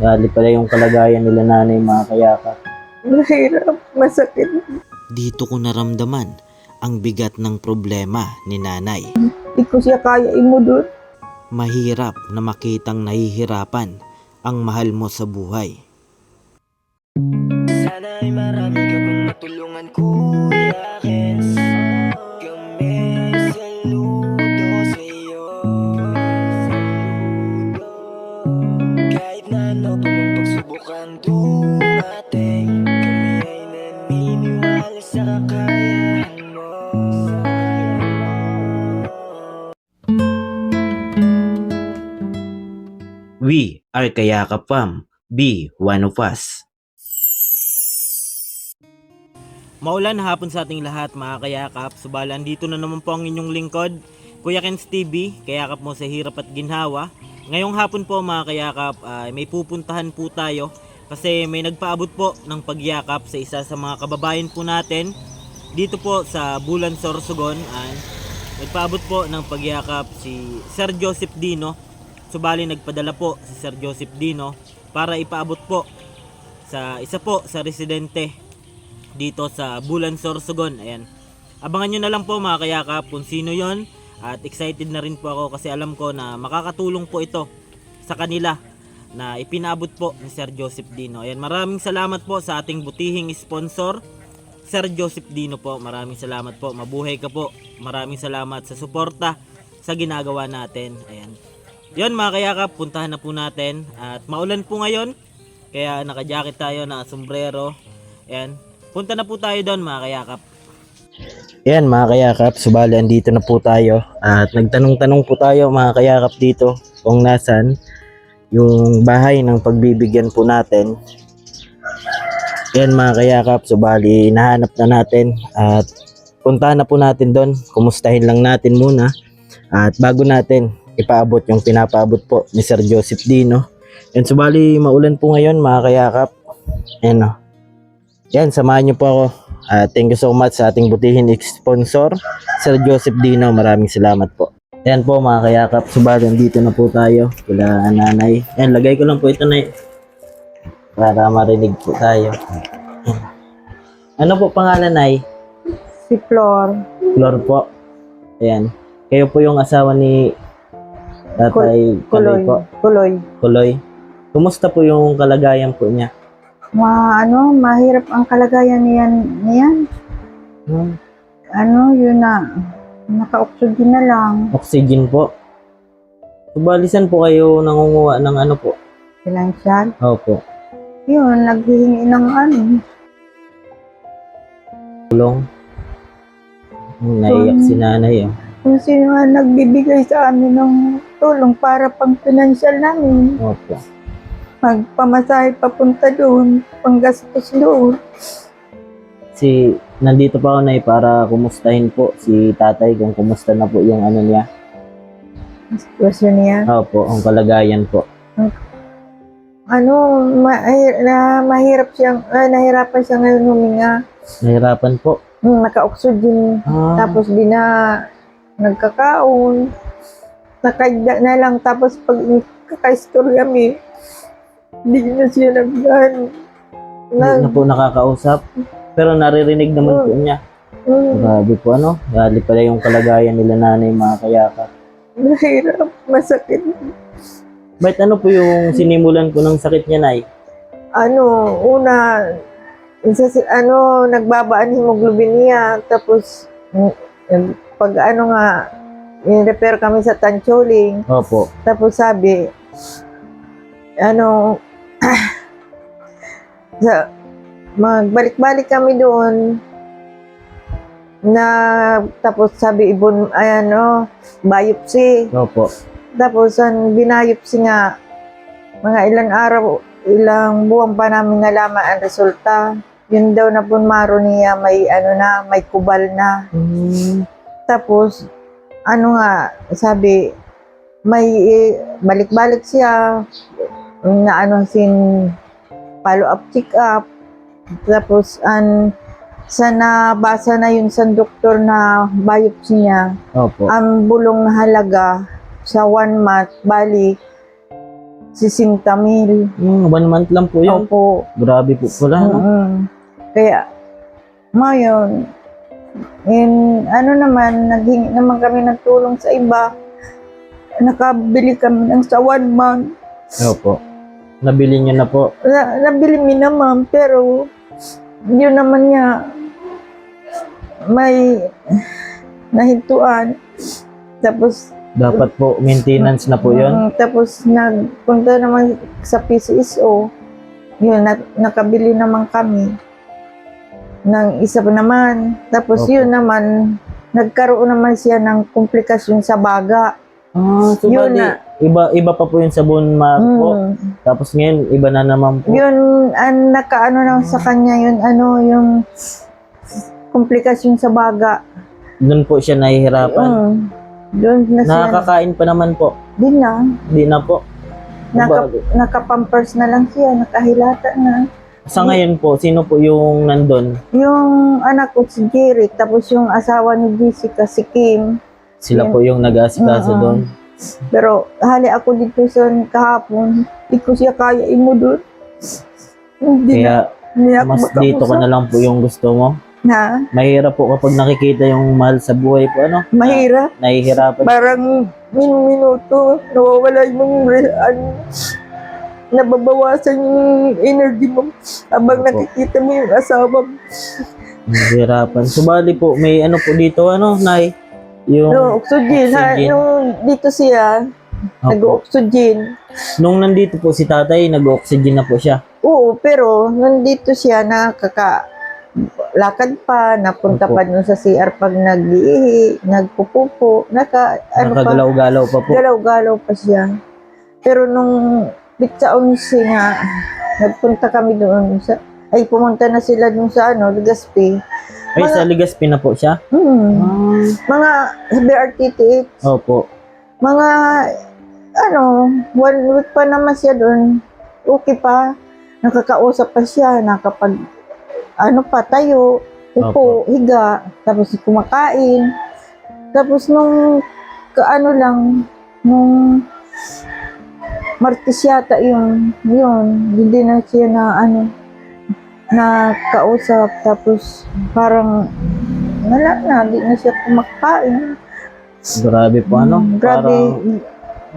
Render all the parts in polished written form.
Gali pala yung kalagayan nila nanay mga kayakap. Mahirap, masakit. Dito ko naramdaman ang bigat ng problema ni nanay. Hindi ko siya kaya imudot. Mahirap na makitang nahihirapan ang mahal mo sa buhay. Sana ay marami ka pang matulungan, Kuya Kens. Kami saludo sa'yo. Kahit na ano pa mang pagsubukang dumating, kami ay naniniwala sa kakayahan mo. We are Kayakap Fam. Be one of us. Maulan hapon sa ating lahat mga kayakap. Subalan dito na naman po ang inyong lingkod, Kuya Kens TV, kayakap mo sa hirap at ginhawa. Ngayong hapon po mga kayakap, may pupuntahan po tayo kasi may nagpaabot po ng pagyakap sa isa sa mga kababayan po natin dito po sa Bulan, Sorsogon. Nagpaabot po ng pagyakap si Sir Joseph Dino. Subali nagpadala po si Sir Joseph Dino para ipaabot po sa isa po sa residente dito sa Bulan, Sorsogon. Ayan. Abangan nyo na lang po mga kayakap kung sino yon. At excited na rin po ako kasi alam ko na makakatulong po ito sa kanila na ipinaabot po ni Sir Joseph Dino. Ayan, maraming salamat po sa ating butihing sponsor, Sir Joseph Dino po. Maraming salamat po. Mabuhay ka po. Maraming salamat sa suporta sa ginagawa natin. Ayan. Yun mga kayakap, puntahan na po natin. At maulan po ngayon, kaya naka-jacket tayo, naka-sombrero. Ayan. Punta na po tayo doon mga kayakap. Yan mga kayakap, subali andito na po tayo. At nagtanong-tanong po tayo mga kayakap dito kung nasan yung bahay ng pagbibigyan po natin. Yan mga kayakap, subali nahanap na natin. At puntahan na po natin doon. Kumustahin lang natin muna. At bago natin ipaabot yung pinapaabot po ni Sir Joseph Dino. Yan, subali maulan po ngayon mga kayakap. Yan o. Yan, samahan nyo po ako. Thank you so much sa ating butihin sponsor, Sir Joseph Dino. Maraming salamat po. Yan po mga kayakap, subali dito na po tayo kila nanay. Yan, lagay ko lang po ito na para marinig po tayo. Ano po pangalan, Nay? Si Flor. Flor po. Ayan. Kayo po yung asawa ni Tatay Kuloy po. Kuloy. Kumusta po yung kalagayan po niya? Mahirap ang kalagayan niyan. Yun na, naka-oxygen na lang. Oxygen po. Subalisan po kayo nangunguha ng ano po? Financial. Opo. Yun, naghihingi ng Tulong. Naiyak si nanay. kung sino nga nagbibigay sa amin ng tulong para pang financial namin. Opo. Magpamasahe papunta doon, panggastos doon. Nandito pa ako, Nay, para kumustahin po si tatay kung kumusta na po yung ano niya. Sitwasyon niya. Opo, ang kalagayan po. Nahirapan siya ngayon huminga. Nahirapan po. Naka-oxygen. Tapos di na nagkakaon. Nakaigda na lang. Tapos pag kaka-istorya hindi na siya Hindi na po nakakausap. Pero naririnig naman po niya. Grabe po Gali pala yung kalagayan nila nanay mga kayakap. Mahirap, masakit. Ba't ano po yung sinimulan ko ng sakit niya, Nay? Una, nagbaba ang hemoglobin niya. Tapos, pag in-repair kami sa Tancholing. Opo. Tapos sabi, magbalik-balik kami doon tapos sabi biopsy. Opo. Tapos binayopsy nga mga ilang buwan pa namin nalaman ang resulta. Yun daw na punmaro niya may kubal na. Tapos sabi may balik-balik siya na follow up check up. Tapos nabasa na yun sa doktor na biopsy niya. Opo. Ang bulong na halaga sa 1 month, bali 60,000. 1 month lang po yun. Opo. Grabe po pala, no? Kaya, ngayon, ano naman, naghingi naman kami ng tulong sa iba. Nakabili kami ng sa 1 month. Opo. Nabili niyo na po. Nabili mi naman, pero yun naman niya, may nahintuan. Tapos, Dapat po, maintenance na po yun. tapos nagpunta naman sa PCSO. Yun, nakabili naman kami ng isa pa naman. Tapos Opo. yun naman, nagkaroon naman siya ng komplikasyon sa baga. So Yun bali, na. iba pa po yun sa bone marrow po. Tapos ngayon, iba na naman po. Yun, ang nakaano na sa kanya, yung komplikasyon sa baga. Doon po siya nahihirapan. Doon na siya. Nakakakain pa naman po. Di na. Di na po. Nakapampers na lang siya, nakahilata na. Sa ngayon po, sino po yung nandun? Yung anak ko si Jeric, tapos yung asawa ni Jessica, si Kim. Sila Yan. po yung nag-aasikaso Oo. doon. Pero hali ako dito sa kahapon, hindi ko siya kaya imo doon. Hindi Kaya hindi ako mas dito ko na lang po yung gusto mo. Na, Mahirap po kapag nakikita yung mahal sa buhay po, ano? mahirap. Nahihirapan. Parang minuto, nawawala yung nababawasan yung energy mo habang Opo. nakikita mo yung asawa mo. Nahihirapan. Subali po, may ano po dito, ano, Nay? Yung No, oxygen. oxygen. Nung dito siya, Opo. nag-oxygen. Nung nandito po si tatay, nag-oxygen na po siya. Oo, pero nandito siya lakad pa, napunta Opo. pa dun sa CR pag nag-iihi, nagpupupo, Nakagalaw-galaw pa po. galaw-galaw pa siya. Pero nung pitsaon siya, nagpunta kami doon pumunta na sila dun sa Legazpi. Ay, sa Legazpi na po siya? Mga BRTTH, Opo. mga 1 week pa naman siya doon. Okay pa, nakakausap pa siya, tayo, upo, higa, tapos kumakain. Tapos nung nung Martes yata yun, hindi na siya na kausap, tapos parang wala na, hindi na siya kumakain. Grabe po, ano? Grabe, Parang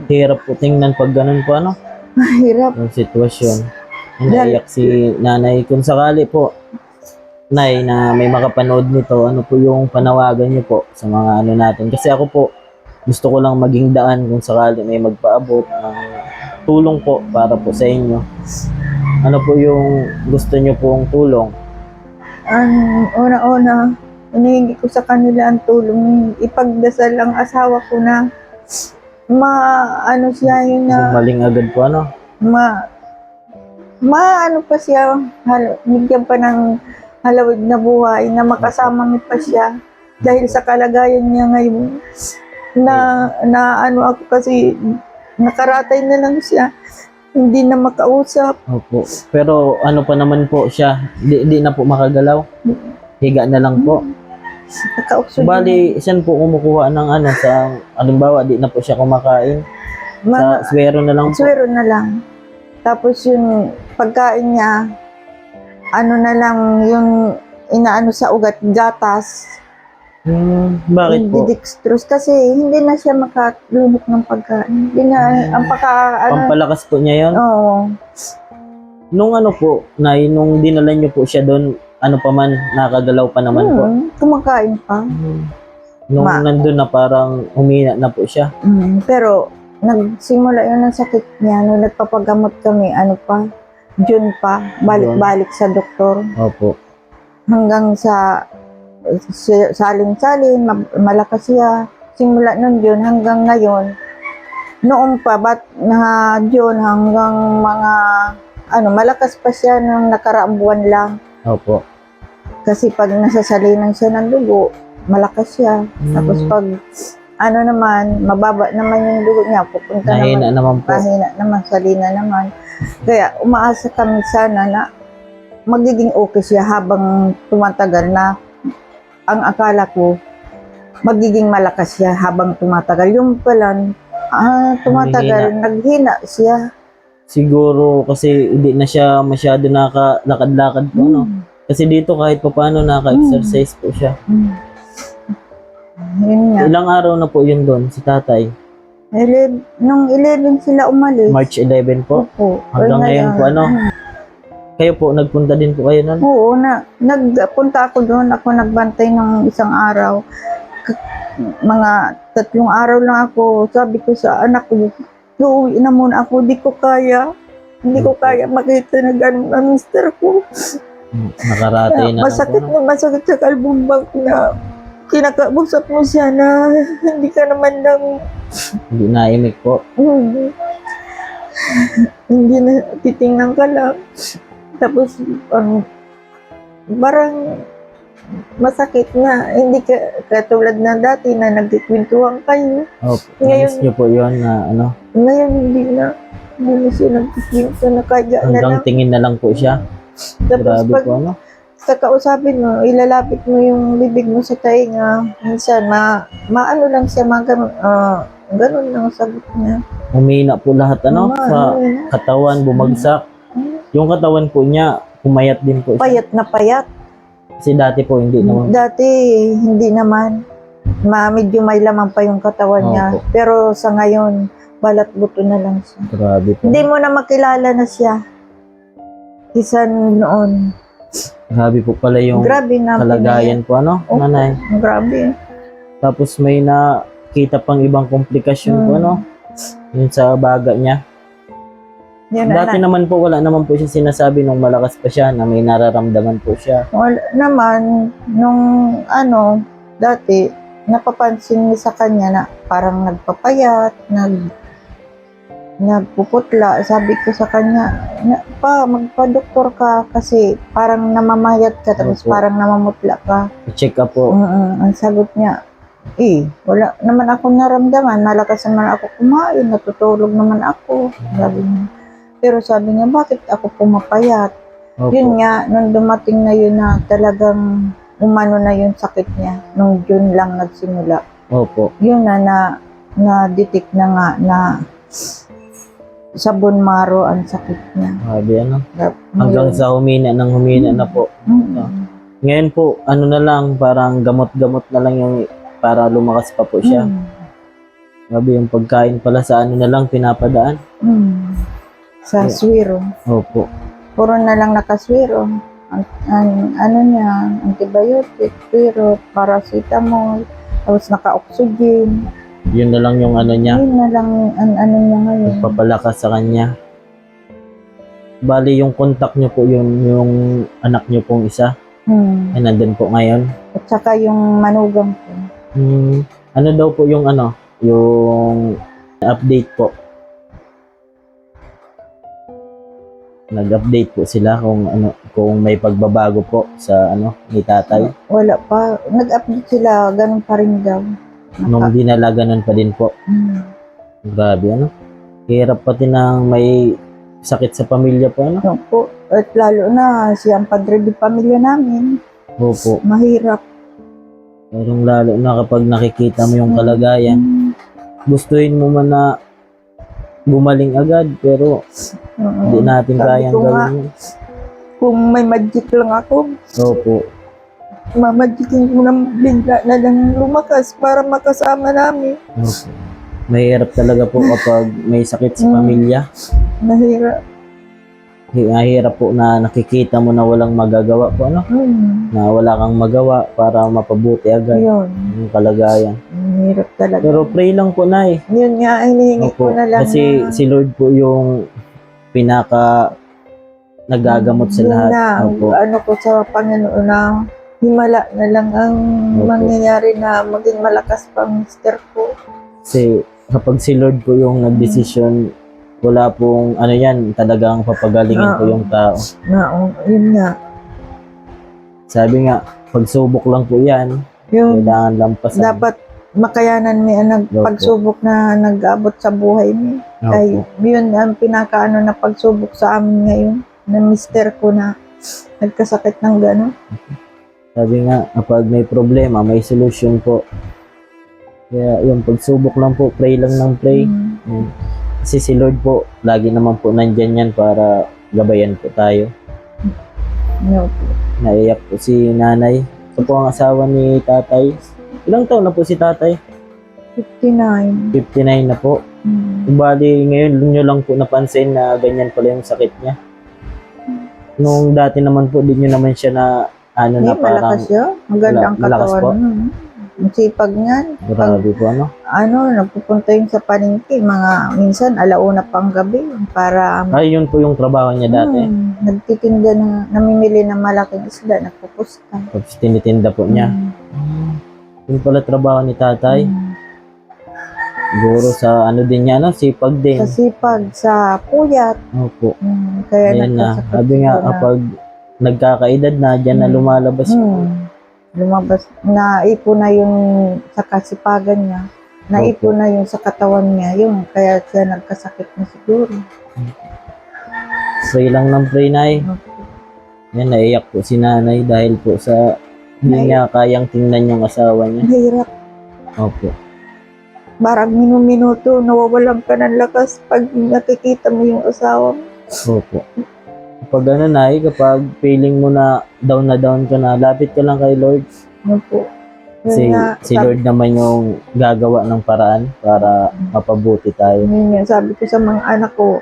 hirap po tingnan pag ganun po, ano? mahirap. Yung sitwasyon. Naiyak si nanay. Kung sakali po, Nay, na may makapanood nito, ano po yung panawagan niyo po sa mga natin? Kasi ako po, gusto ko lang maging daan kung sakali may magpaabot ng tulong po para po sa inyo. Ano po yung gusto niyo pong tulong? Ang una-una, hinihingi ko sa kanila ang tulong. Ipagdasal ang asawa ko na siya yun na Maling agad po, ano? pa siya, bigyan pa ng halawig na buhay, na makasama mo pa siya. Dahil sa kalagayan niya ngayon, ako kasi nakaratay na lang siya. Hindi na makausap. Opo. Pero ano pa naman po siya, di na po makagalaw. Higa na lang po. Nakausap. Bali, saan po kumukuha ng sa, halimbawa, di na po siya kumakain. Sa swero na lang po. Swero na lang. Tapos yung pagkain niya, na lang yung inaano sa ugat, gatas. Bakit po? Dextrose kasi hindi na siya makalunok ng pagkain. Hindi na, Pampalakas po niya yon. Oo. Nung po, nung dinala niyo po siya doon, pa man, nakagalaw pa naman po. Kumakain pa. Nung nandun na parang humina na po siya. Pero, nagsimula yun ang sakit niya. Nung nagpapagamot kami, June pa, balik-balik sa doktor. Opo. Hanggang sa salin-salin, malakas siya. Simula nun June hanggang ngayon. Noon pa, na June hanggang mga, malakas pa siya nung nakaraang buwan lang. Opo. Kasi pag nasasalinan siya ng dugo, malakas siya. Tapos pag, mababa naman yung dugo niya, pupunta Nahina naman po. Mahina naman, salina naman. Kaya umaasa kami sana na magiging okay siya habang tumatagal na. Ang akala ko, magiging malakas siya habang tumatagal. Yung pala, tumatagal, naghina siya. Siguro kasi hindi na siya masyado nakalakad-lakad po, ano? Kasi dito kahit pa paano naka-exercise po siya. Yun nga. Ilang araw na po yun doon, si tatay? Nung 11 sila umalis. March 11 po? Opo. Hanggang ngayon po, ano? Kayo po, nagpunta din po kayo nun? Oo, nagpunta ako doon. Ako nagbantay ng isang araw. Mga 3 araw lang ako. Sabi ko sa anak ko, uuwi na muna ako. Di ko kaya. Hindi ko kaya makita na gano'n ang mister ko. Nakaratay na Masakit lang po, na masakit sa kalbumbang na kinakausap mo siya na hindi ka naman lang Hindi naimik po. hindi na titingnan ka lang. Tapos, parang masakit na. Hindi ka katulad na dati na nagkikwentuhan kayo. Opo. Ngayon- Namiss niyo po yun na ano, Ngayon, hindi na siya nagkikwento na kaya na hanggang lang. tingin na lang po siya. Tapos, Grabe pag po, ano? kakausapin mo, ilalapit mo yung bibig mo sa tainga. Minsan, maano lang siya, ganun lang ang sagot niya. Humina po lahat, ano? Sa katawan, bumagsak. Yung katawan po niya, pumayat din po siya. Payat na payat. Kasi dati po hindi naman. Dati, hindi naman. Medyo may laman pa yung katawan niya. Opo. Pero sa ngayon, balat buto na lang siya. Grabe po. Hindi mo na makilala na siya. Isa noon. Grabe po pala yung Grabe na. kalagayan po, ano, Opo. nanay? Grabe. Tapos may nakita pang ibang komplikasyon po, ano? Yun sa baga niya. Yan Dati naman po, wala naman po siya sinasabi nung malakas pa siya na may nararamdaman po siya. Wala naman, nung dati, napapansin niya sa kanya na parang nagpapayat, nagpuputla. Sabi ko sa kanya, magpa-doktor ka kasi parang namamayat ka tapos Opo. parang namamutla ka. I-check up po. Ang sagot niya, wala naman ako naramdaman, malakas naman ako kumain, natutulog naman ako. Sabi niya. Pero sabi niya, bakit ako pumapayat? Opo. Yun nga, nung dumating na yun na talagang umano na yung sakit niya, nung June lang nagsimula. Opo. Yun na-detect na nga na sa bone marrow ang sakit niya. Grabe, ano? Hanggang sa humina na po. Ngayon po, ano na lang, parang gamot-gamot na lang yung para lumakas pa po siya. Grabe, yung pagkain pala sa ano na lang pinapadaan. Sa swiro. Opo. Puro na lang nakaswiro. Ano niya, antibiotic, swiro, paracetamol, tapos naka-oxygen. Yun na lang yung ano niya, Yun na lang ang ano niya ngayon. papalakas sa kanya. Bali, yung contact niyo po, yung anak niyo pong isa, ay nandun po ngayon. At saka yung manugang ko. Ano daw po yung yung update po? Nag-update po sila kung may pagbabago po sa ni tatay. Wala pa. Nag-update sila, ganun pa rin daw. Nung dinala, ganun pa din po. Grabe, hirap pati ng may sakit sa pamilya po, Ano po. At lalo na siya ang padre di pamilya namin. Opo. Mahirap. Pero lalo na kapag nakikita mo yung kalagayan, gustuhin mo man na gumaling agad, pero hindi natin Sabi kayang ko nga, gawin yun. Kung may magic lang ako, Opo. mamagikin ko na bigla na lang lumakas para makasama namin. Opo. Mahirap talaga po kapag may sakit sa pamilya. Mahirap. Mahirap po na nakikita mo na walang magagawa po, na wala kang magawa para mapabuti agad Yun. yung kalagayan. Mahirap talaga. Pero pray lang po, Nay. Yun nga, hinihingi ko Opo. na lang Kasi na, si Lord po yung pinaka nagagamot sa yun lahat. na, Opo. ano ko sa Panginoon na himala na lang ang Opo. mangyayari na maging malakas pa ang mister ko. Kasi kapag si Lord po yung nagdesisyon, wala pong talagang papagalingin po Oo. yung tao. Yun nga. Sabi nga, pagsubok lang po yan, Yung kailangan lampasan. dapat makayanan may pagsubok na nag-abot sa buhay mo. Kay Opo. yun ang pinakaano na pagsubok sa amin ngayon na mister ko na nagkasakit ng gano'n. Sabi nga, kapag may problema, may solution po. Kaya yung pagsubok lang po, pray lang ng pray. Kasi si Lord po, lagi naman po nandyan yan para gabayan po tayo. No po. Naiyak po si nanay. Ito po ang asawa ni tatay. Ilang taon na po si tatay? 59. 59 na po. Bali, ngayon nyo lang po napansin na ganyan pala yung sakit niya. Nung dati naman po, di nyo naman siya na ano na Hindi, parang malakas siya. Maganda ang Malakas po? katawan. Ang sipag niyan. grabe po ano. Nagpupunta yun sa palengke. Minsan, alauna pang gabi. Para Ay, yun po yung trabaho niya dati. nagtitinda namimili ng malaking isda. Nagpupusta. Tapos tinitinda po niya. Yun pala trabaho ni tatay. Siguro sa ano din niya, no? Sipag din. Sa sipag, sa puyat. Opo. Kaya Ayan na. nagkasakit Sabi nga, siguro na. kapag nagkakaedad na, dyan na lumalabas po. Lumabas, naipon na yung sa kasipagan niya. Naipon na yung sa katawan niya. Yung kaya siya nagkasakit na siguro. Pray lang ng pray, nay. Yan, naiyak po si nanay dahil po sa hindi niya kayang tingnan yung asawa niya. Mahirap. Opo. Parang minuto, nawawalan ka ng lakas pag nakikita mo yung asawa mo. Opo. Kapag ano, nay, kapag feeling mo na down ka na, lapit ka lang kay Lord. Ano po. Si Lord naman yung gagawa ng paraan para mapabuti tayo. Sabi ko sa mga anak ko,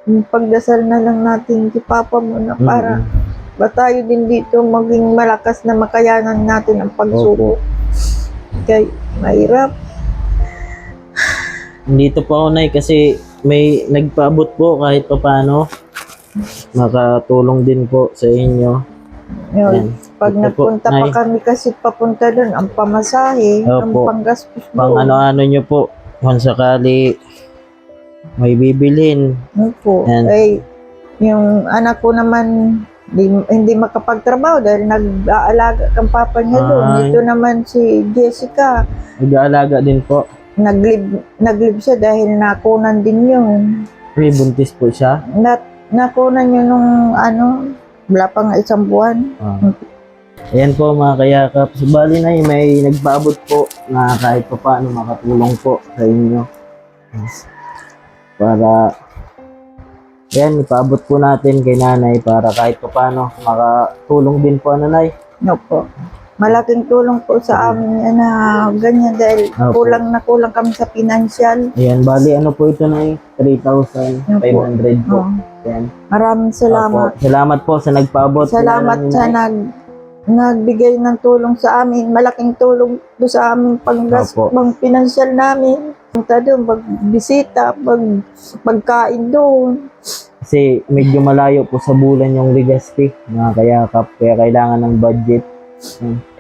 yung pagdasal na lang natin si Papa mo na para ba tayo din dito maging malakas na makayanan natin ang pagsubok. Kaya mahirap. Dito po ako, nay, kasi may nagpaabot po kahit pa paano. Makatulong din po sa inyo. Yun. Yan. Pag Ito po, nagpunta pa Nay. kami kasi papunta doon, ang pamasahe, ang Opo. panggastos Pang doon. ano-ano nyo po, kung sakali may bibilin. Ano po. Yan. Ay, yung anak ko naman, hindi makapagtrabaho dahil nag-aalaga kang papa niya doon. Ay. Ito naman si Jessica, Nag-aalaga din po. nag-live siya dahil nakunan din yun. May buntis po siya. Nakunan yun nung wala pa nga 1 buwan. Ayan po mga kayakap. Subali na may nagpaabot po na kahit pa paano makatulong po sa inyo. Para ayan, ipaabot po natin kay nanay para kahit pa paano makatulong din po nanay. No po. Malaking tulong po sa amin yan na ganyan dahil Opo. kulang kami sa financial. Ayan, bali ano po ito na 3,500 po. Oh. Ayan. Maraming salamat. Opo. Salamat po sa nagpaabot. Salamat Kilala sa ni Nay. nagbigay ng tulong sa amin. Malaking tulong do sa amin Opo. pang financial namin. Punta doon, pagbisita, pagkain doon. Kasi medyo malayo po sa bulan yung Legazpi, mga kayakap. Kaya kailangan ng budget.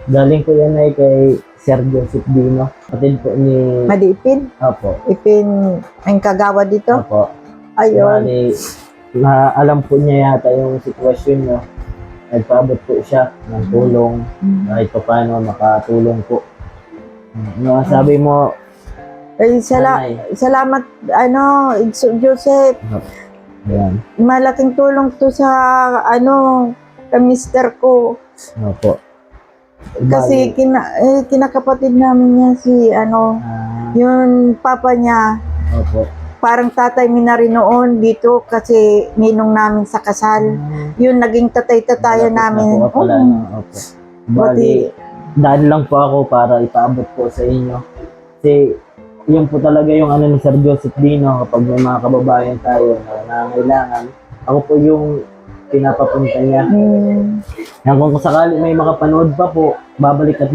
Galing ko yan ay kay Sir Joseph Dino. Kapatid po ni... Madipin. Opo. Ipin ang kagawa dito. Opo. Ayun. Bali, alam po niya yata yung sitwasyon nyo. Nagpaabot po siya ng tulong. Kahit pa paano makatulong po. No, sabi mo, Ay, Nanay. salamat, Joseph. Ayan. Malaking tulong to sa, kay mister ko. Opo. Kasi kinakapatid namin niya si, yung papa niya. Opo. Parang tatay mi na rin noon dito kasi ninong namin sa kasal. Yun, naging tatay-tatayan namin. Opo. Opo. Bali, daan lang po ako para ipaabot po sa inyo. Kasi, yun po talaga yung ni Sir Joseph Dino kapag may mga kababayan tayo na nangangailangan. Ako po yung pinapapunta niya. Yan, kung sakali may makapanood pa po, babalik pa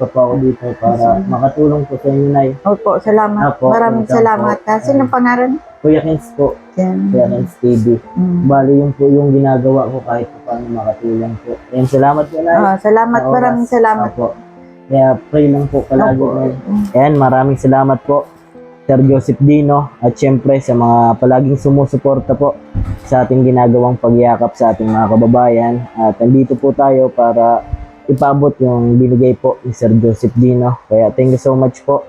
po ako dito para makatulong po sa inyo, Nay. Opo, salamat. Opo, Maraming welcome salamat. po. Sinong pangalan? Kuya Kens po, Yan. Kuya Kens TV. Bali, yun po yung ginagawa ko kahit pa paano makatulong po. Yan, salamat po, Nay. Salamat, Sa oras. maraming salamat. Opo. Kaya pray lang po palagi. Opo. Nay. Ayan, maraming salamat po, Sir Joseph Dino, at syempre sa mga palaging sumusuporta po sa ating ginagawang pagyakap sa ating mga kababayan. At nandito po tayo para ipabot yung binigay po ni Sir Joseph Dino. Kaya thank you so much po.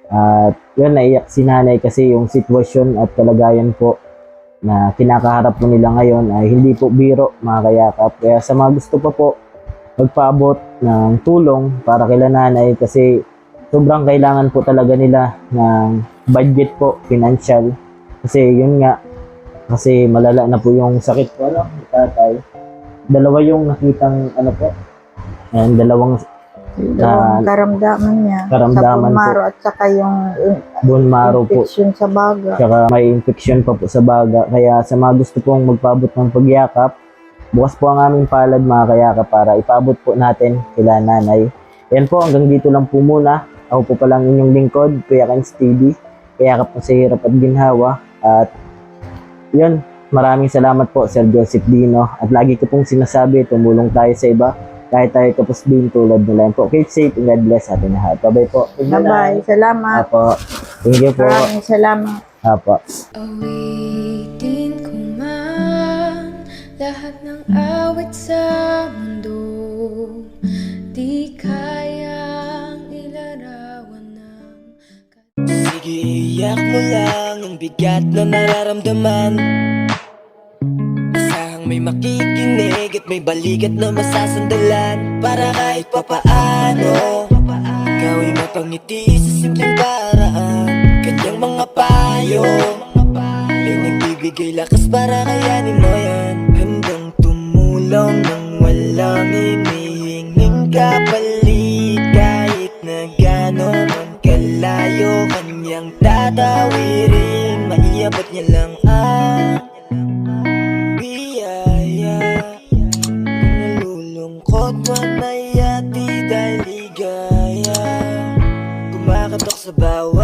At yun, naiyak si nanay kasi yung sitwasyon at kalagayan po na kinakaharap po nila ngayon ay hindi po biro, mga kayakap. Kaya sa mga gusto pa po magpaabot ng tulong para kila nanay kasi sobrang kailangan po talaga nila ng budget po, financial. Kasi yun nga, kasi malala na po yung sakit ko, ano, tatay. Dalawa yung nakitang, ano po, and dalawang Dalawang karamdaman niya. karamdaman sa bone at saka yung bone marrow po. infection sa baga. Tsaka may infection pa po sa baga. Kaya sa mga gusto pong magpaabot ng pagyakap, bukas po ang aming palad mga kayakap para ipabot po natin kila nanay. Yan po, hanggang dito lang po muna. Ako po palang inyong lingkod, Kuya Kens TV. Kayakap po sa hirap at ginhawa. At yun, maraming salamat po Sir Joseph Dino. At lagi ko pong sinasabi, tumulong tayo sa iba. Kahit tayo tapos din tulad nila. Yan po, keep safe and God bless atin lahat. Bye-bye po. Bye-bye. Salamat. Apo. Thank you po. Maraming salamat. Apo. Awitin ko man lahat ng awit sa mundo, di kayang ilarawan ng Sige, iyak mo lang ang bigat na nararamdaman. Asahang may makikinig at may balikat na masasandalan. Para kahit papaano ikaw ay mapangiti sa simpleng paraan. Kanyang mga payo ay nagbibigay lakas para kayanin mo yan. Handang tumulong nang walang hinihinging kapalit. Kahit na gano'n man kalayo kanyang tatawirin, maiabot niya lang ang biyaya. Kung nalulungkot man ay ati dahil ligaya, kumakatok sa bawat